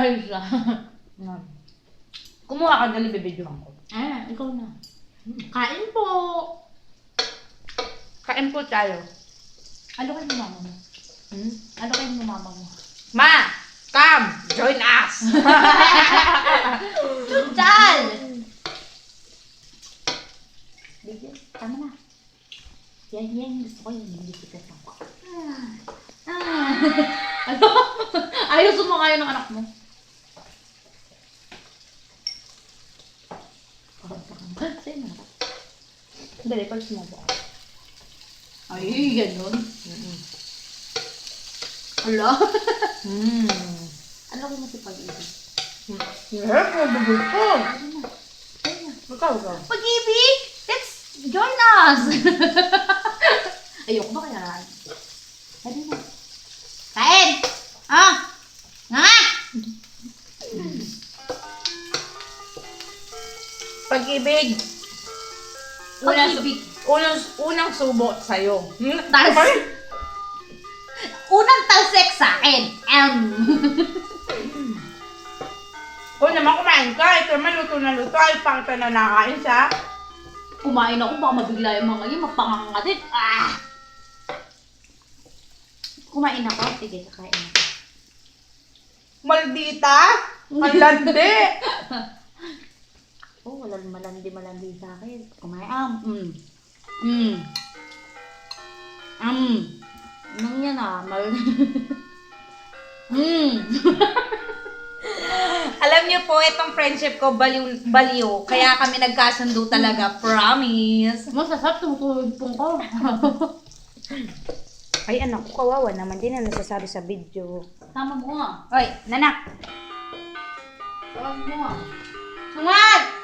Ayos na. Kumuha ka dali, bibidyohan ko. Ikaw na. Kain po. Kain po tayo. Ano kayo ng mama mo? Ano kayo ng mama mo? Ma! Come! Join us! Chuchal! Bigyan, tama na. Yan, gusto ko yung nilisikat ako. Ano? Ayaw sumakayo ng anak mo. Sa'yo na. Dali, pag sumaba. Ay, ganun. Ala? Ano ko mo si pag-ibig? Hirap mo, bubul ko. Ayun na. Ikaw. Pag-ibig! Let's join us! Ayoko ba kaya? Pwede na. Kain! Nga! Pag-ibig. Pag-ibig. Unang subo sa'yo. Unang talsek sa akin. Kung naman kumain ka, ito naman luto na luto. Ay, pangta na nakain siya. Kumain ako, baka mabigla yung mga yun, mapangangatit. Kumain ako, sige, kakain ako. Maldita! Ang landi! Walang malandi sa akin. Kumain, Nang yan Alam niyo po, itong friendship ko baliw. Kaya kami nagkasundo talaga. Promise. Masasarap, tumutulog pong ko. Ay, anak ko, kawawa naman din na nasasabi sa video. Tama mo nga. Hoy, nanak! Tama mo nga. Sungat!